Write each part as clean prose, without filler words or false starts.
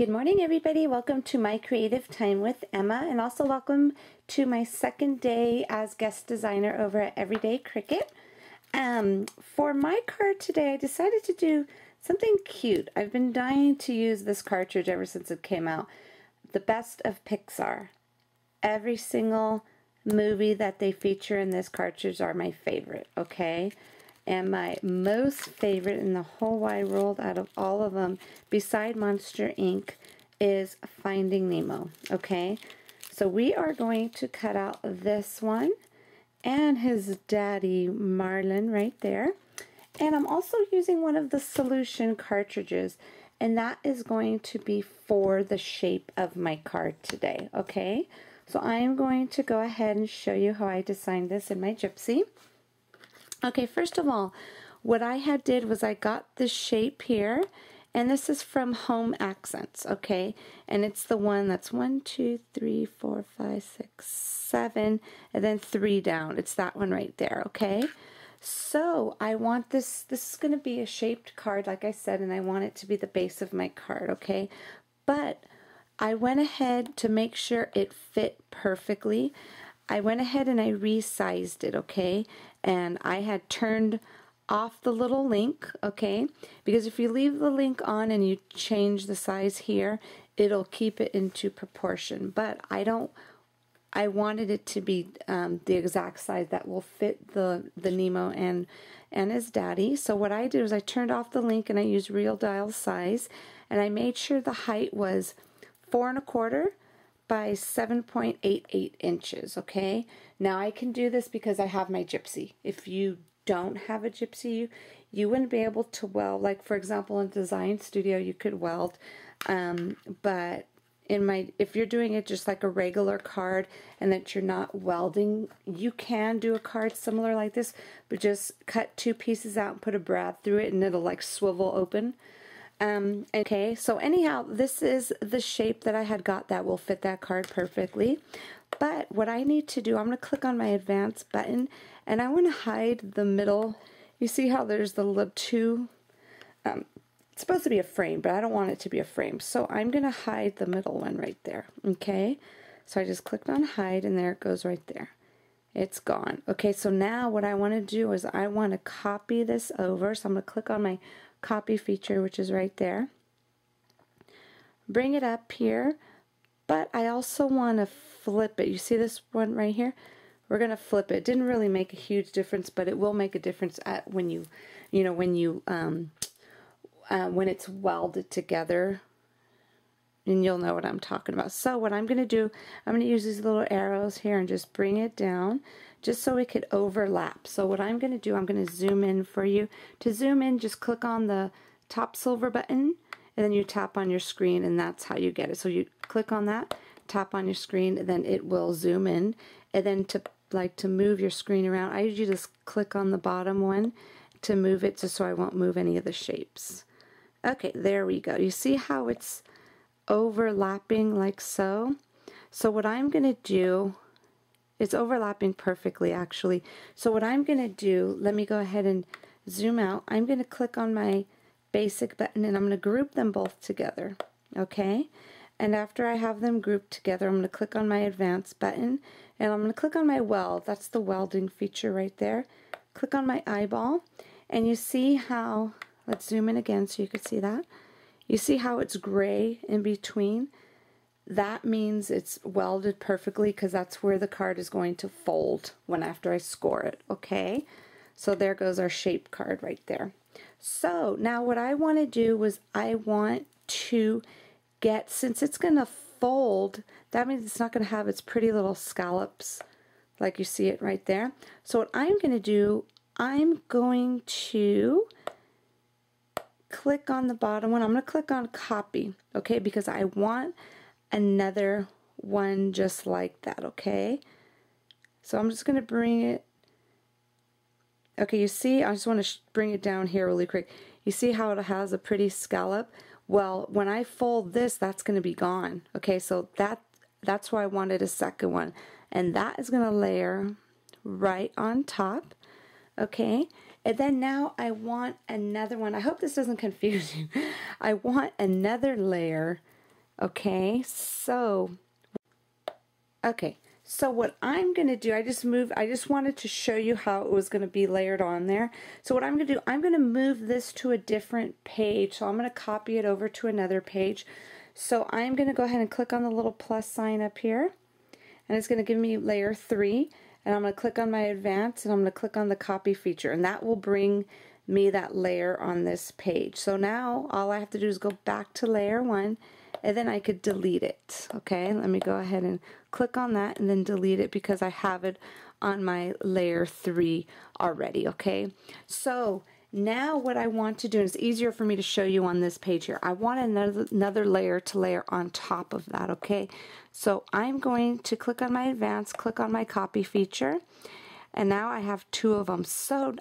Good morning, everybody. Welcome to my creative time with Emma, and also welcome to my second day as guest designer over at Everyday Cricut. For my card today, I decided to do something cute. I've been dying to use this cartridge ever since it came out. The Best of Pixar. Every single movie that they feature in this cartridge are my favorite, okay? And my most favorite in the whole wide world out of all of them, beside Monster Inc., is Finding Nemo, okay? So we are going to cut out this one and his daddy Marlin right there. And I'm also using one of the solution cartridges, and that is going to be for the shape of my card today, okay? So I am going to go ahead and show you how I designed this in my Gypsy. Okay, first of all, what I had did was I got this shape here, and this is from Home Accents, okay? And it's the one that's 1, 2, 3, 4, 5, 6, 7, and then 3 down. It's that one right there, okay? So I want this is going to be a shaped card, like I said, and I want it to be the base of my card, okay? But I went ahead to make sure it fit perfectly. I went ahead and I resized it, okay? And I had turned off the little link, okay? Because if you leave the link on and you change the size here, it'll keep it into proportion. But I wanted it to be the exact size that will fit the Nemo and his daddy. So what I did was I turned off the link and I used real dial size, and I made sure the height was 4 1/4 by 7.88 inches, okay? Now I can do this because I have my Gypsy. If you don't have a Gypsy, you wouldn't be able to weld. Like, for example, in Design Studio, you could weld, but if you're doing it just like a regular card and that you're not welding, you can do a card similar like this, but just cut 2 pieces out and put a brad through it and it'll like swivel open. Okay, so anyhow, this is the shape that I had got that will fit that card perfectly. But what I need to do, I'm going to click on my Advance button, and I want to hide the middle. You see how there's the little 2, it's supposed to be a frame, but I don't want it to be a frame. So I'm going to hide the middle one right there, okay? So I just clicked on hide, and there it goes right there. It's gone. Okay, so now what I want to do is I want to copy this over. So I'm going to click on my copy feature, which is right there. Bring it up here, but I also want to flip it. You see this one right here? We're going to flip it. It didn't really make a huge difference, but it will make a difference when it's welded together, and you'll know what I'm talking about. So what I'm going to do, I'm going to use these little arrows here and just bring it down just so it could overlap. So what I'm going to do, I'm going to zoom in for you. To zoom in, just click on the top silver button and then you tap on your screen, and that's how you get it. So you click on that, tap on your screen, and then it will zoom in. And then to move your screen around, I usually just click on the bottom one to move it just so I won't move any of the shapes. Okay, there we go. You see how it's overlapping like so? So what I'm going to do, it's overlapping perfectly actually. So what I'm going to do, let me go ahead and zoom out. I'm going to click on my basic button and I'm going to group them both together, okay? And after I have them grouped together, I'm going to click on my Advance button and I'm going to click on my weld. That's the welding feature right there. Click on my eyeball, and you see how, let's zoom in again so you can see that. You see how it's gray in between? That means it's welded perfectly because that's where the card is going to fold after I score it, okay? So there goes our shape card right there. So now what I want to do was I want to get, since it's going to fold, that means it's not going to have its pretty little scallops like you see it right there. So what I'm going to do, I'm going to click on the bottom one. I'm going to click on copy, okay, because I want another one just like that, okay? So I'm just going to bring it, okay, you see, I just want to bring it down here really quick. You see how it has a pretty scallop? Well, when I fold this, that's going to be gone, okay? So that's why I wanted a second one, and that is going to layer right on top, okay? And then now I want another one. I hope this doesn't confuse you. I want another layer Okay, so what I'm going to do, I just wanted to show you how it was going to be layered on there. So what I'm going to do, I'm going to move this to a different page. So I'm going to copy it over to another page. So I'm going to go ahead and click on the little plus sign up here. And it's going to give me layer 3. And I'm going to click on my advanced and I'm going to click on the copy feature. And that will bring me that layer on this page. So now all I have to do is go back to layer 1. And then I could delete it. Okay, let me go ahead and click on that and then delete it because I have it on my layer 3 already. Okay, so now what I want to do, and it's easier for me to show you on this page here, I want another layer to layer on top of that. Okay, so I'm going to click on my advanced, click on my copy feature, and now I have 2 of them. So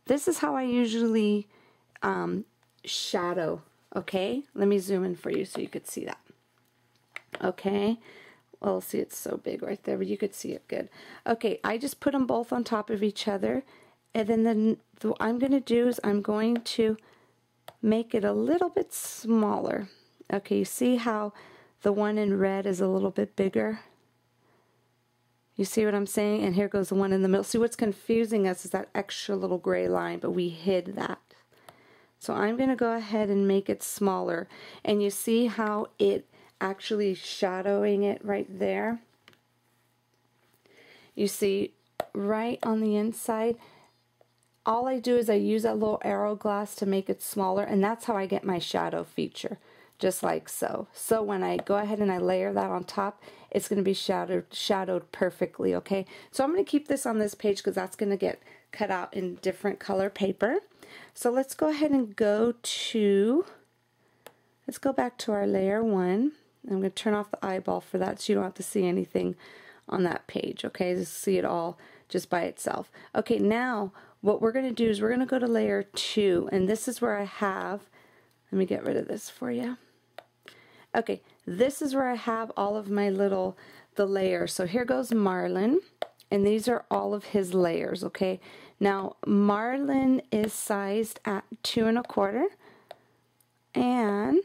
this is how I usually shadow. Okay, let me zoom in for you so you could see that. Okay, well, see, it's so big right there, but you could see it good. Okay, I just put them both on top of each other, and then what I'm going to do is I'm going to make it a little bit smaller. Okay, you see how the one in red is a little bit bigger? You see what I'm saying? And here goes the one in the middle. See, what's confusing us is that extra little gray line, but we hid that. So I'm going to go ahead and make it smaller. And you see how it actually shadowing it right there? You see right on the inside, all I do is I use that little arrow glass to make it smaller, and that's how I get my shadow feature, just like so. So when I go ahead and I layer that on top, it's going to be shadowed perfectly, okay? So I'm going to keep this on this page because that's going to get cut out in different color paper. So let's go ahead and let's go back to our layer 1. I'm going to turn off the eyeball for that so you don't have to see anything on that page, okay? Just see it all just by itself. Okay, now what we're going to do is we're going to go to layer 2, and this is where I have, let me get rid of this for you. Okay, this is where I have all of my the layers. So here goes Marlin, and these are all of his layers, okay? Now, Marlin is sized at 2 1/4, and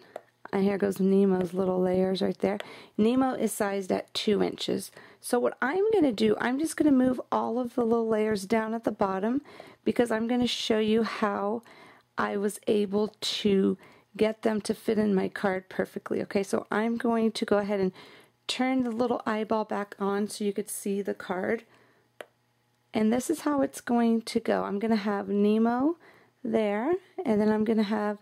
here goes Nemo's little layers right there. Nemo is sized at 2 inches. So what I'm going to do, I'm just going to move all of the little layers down at the bottom because I'm going to show you how I was able to get them to fit in my card perfectly. Okay, so I'm going to go ahead and turn the little eyeball back on so you could see the card. And this is how it's going to go. I'm going to have Nemo there, and then I'm going to have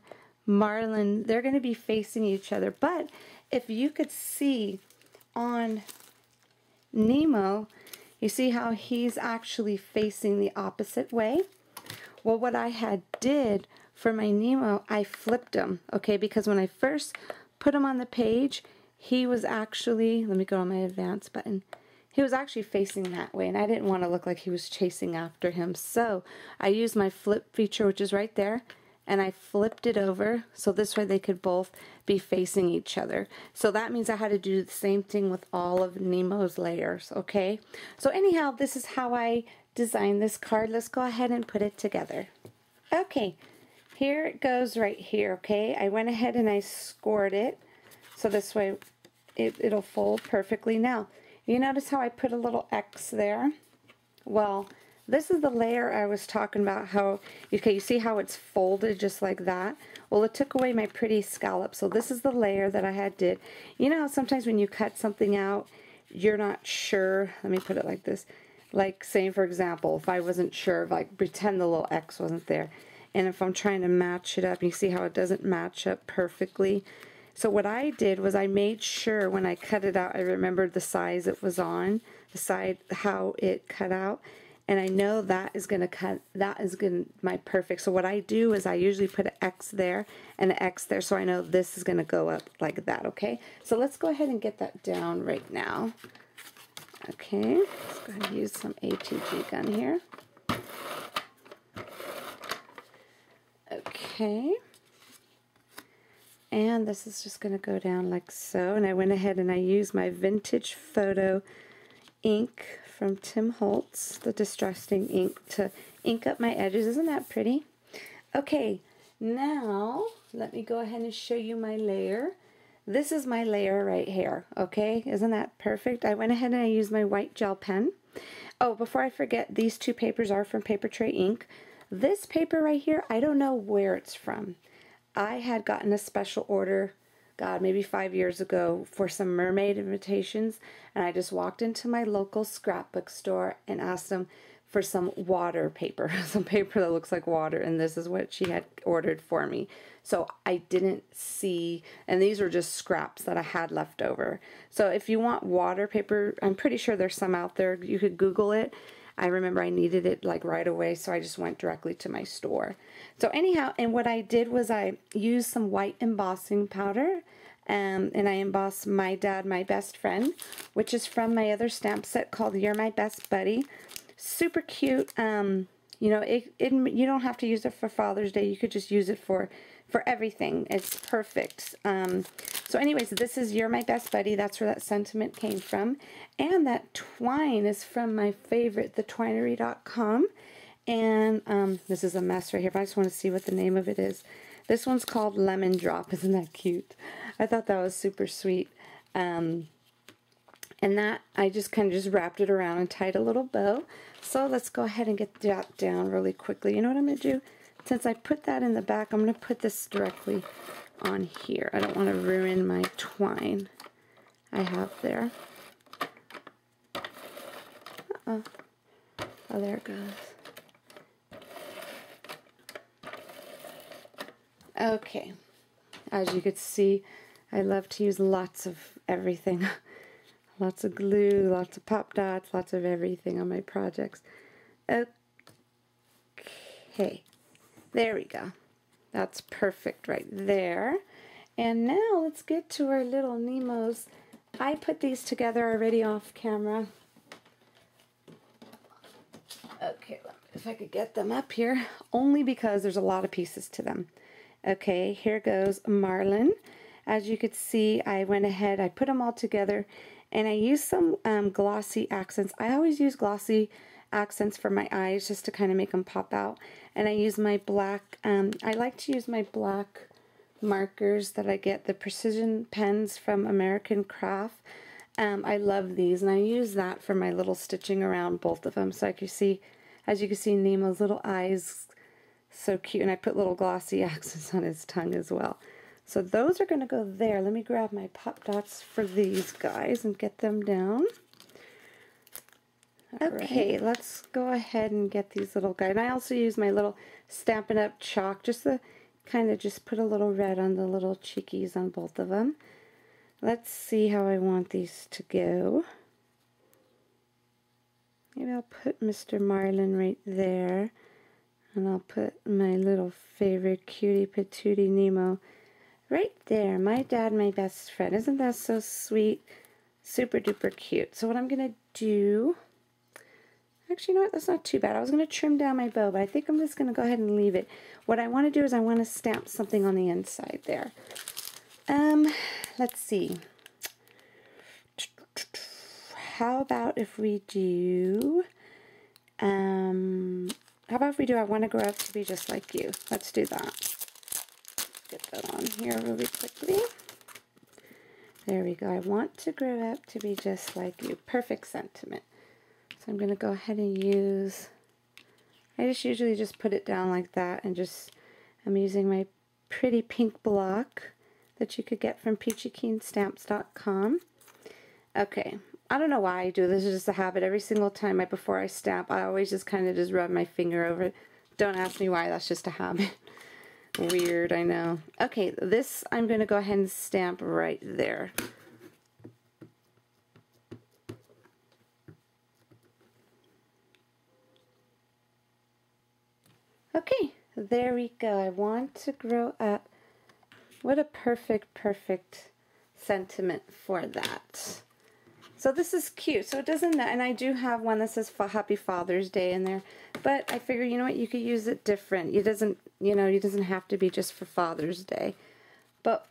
Marlin. They're going to be facing each other. But if you could see on Nemo, you see how he's actually facing the opposite way? Well, what I had did for my Nemo, I flipped him, okay? Because when I first put him on the page, he was actually, let me go on my advanced button, he was actually facing that way, and I didn't want to look like he was chasing after him. So I used my flip feature, which is right there, and I flipped it over so this way they could both be facing each other. So that means I had to do the same thing with all of Nemo's layers, okay? So anyhow, this is how I designed this card. Let's go ahead and put it together. Okay, here it goes right here, okay? I went ahead and I scored it so this way it'll fold perfectly. Now, you notice how I put a little X there? Well, this is the layer I was talking about, how, okay, you see how it's folded just like that? Well, it took away my pretty scallop, so this is the layer that I had did. You know how sometimes when you cut something out, you're not sure, let me put it like this, like saying, for example, if I wasn't sure, like pretend the little X wasn't there, and if I'm trying to match it up, you see how it doesn't match up perfectly? So what I did was I made sure when I cut it out, I remembered the size it was on, the side, how it cut out. And I know that is going to cut, that is going to my perfect. So what I do is I usually put an X there and an X there, so I know this is going to go up like that, okay? So let's go ahead and get that down right now. Okay, let's go ahead and use some ATG gun here. Okay. And this is just going to go down like so. And I went ahead and I used my Vintage Photo ink from Tim Holtz, the distressing ink, to ink up my edges. Isn't that pretty? Okay, now let me go ahead and show you my layer. this is my layer right here, okay? Isn't that perfect? I went ahead and I used my white gel pen. Oh, before I forget, these two papers are from Paper Tray Ink. This paper right here, I don't know where it's from. I had gotten a special order, God, maybe 5 years ago for some mermaid invitations, and I just walked into my local scrapbook store and asked them for some water paper, some paper that looks like water, and this is what she had ordered for me. So I didn't see, and these are just scraps that I had left over. So if you want water paper, I'm pretty sure there's some out there. You could Google it. I remember I needed it like right away, so I just went directly to my store. So anyhow, and what I did was I used some white embossing powder, and I embossed My Dad, My Best Friend, which is from my other stamp set called You're My Best Buddy. Super cute. You know, you don't have to use it for Father's Day. You could just use it for everything. It's perfect. So anyways, this is You're My Best Buddy. That's where that sentiment came from. And that twine is from my favorite, thetwinery.com. And this is a mess right here, but I just want to see what the name of it is. This one's called Lemon Drop. Isn't that cute? I thought that was super sweet. And that, I just kind of just wrapped it around and tied a little bow. So let's go ahead and get that down really quickly. You know what I'm going to do? Since I put that in the back, I'm going to put this directly on here. I don't want to ruin my twine I have there. Oh, there it goes. Okay. As you can see, I love to use lots of everything. Lots of glue, lots of pop dots, lots of everything on my projects. Okay. There we go. That's perfect right there. And now let's get to our little Nemos. I put these together already off camera. Okay, if I could get them up here, only because there's a lot of pieces to them. Okay, here goes Marlin. As you could see, I went ahead, I put them all together, and I used some glossy accents. I always use glossy accents for my eyes just to kind of make them pop out. And I use my black, I like to use my black markers that I get, the precision pens from American Craft. I love these, and I use that for my little stitching around both of them. So as you can see, Nemo's little eyes, so cute. And I put little glossy accents on his tongue as well. So those are going to go there. Let me grab my pop dots for these guys and get them down. Okay, let's go ahead and get these little guys. And I also use my little Stampin' Up! Chalk just to kind of just put a little red on the little cheekies on both of them. Let's see how I want these to go. Maybe I'll put Mr. Marlin right there. And I'll put my little favorite cutie patootie Nemo right there. My Dad, My Best Friend. Isn't that so sweet? Super duper cute. So what I'm going to do... Actually, you know what? That's not too bad. I was going to trim down my bow, but I think I'm just going to go ahead and leave it. What I want to do is I want to stamp something on the inside there. Let's see. How about if we do... how about if we do I Want to Grow Up to Be Just Like You? Let's do that. Get that on here really quickly. There we go. I want to grow up to be just like you. Perfect sentiment. So I'm going to go ahead and use, I just usually just put it down like that, and just, I'm using my pretty pink block that you could get from peachykeenStamps.com. Okay, I don't know why I do this. It's just a habit. Every single time before I stamp, I always just kind of just rub my finger over it. Don't ask me why, that's just a habit. Weird, I know. Okay, this I'm going to go ahead and stamp right there. Okay, there we go. I want to grow up. What a perfect sentiment for that. So this is cute. So it doesn't, and I do have one that says Happy Father's Day in there, but I figure, you know what, you could use it different. It doesn't, you know, it doesn't have to be just for Father's Day. But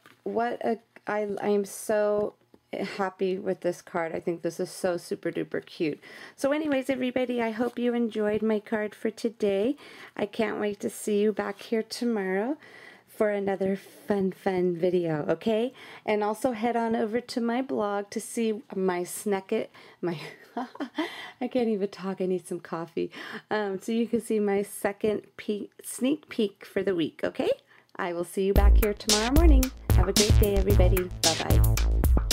I'm so happy with this card. I think this is so super duper cute. So anyways, everybody, I hope you enjoyed my card for today. I can't wait to see you back here tomorrow for another fun video, okay? And also head on over to my blog to see my I can't even talk, I need some coffee. So you can see my second sneak peek for the week, okay? I will see you back here tomorrow morning. Have a great day, everybody. Bye-bye.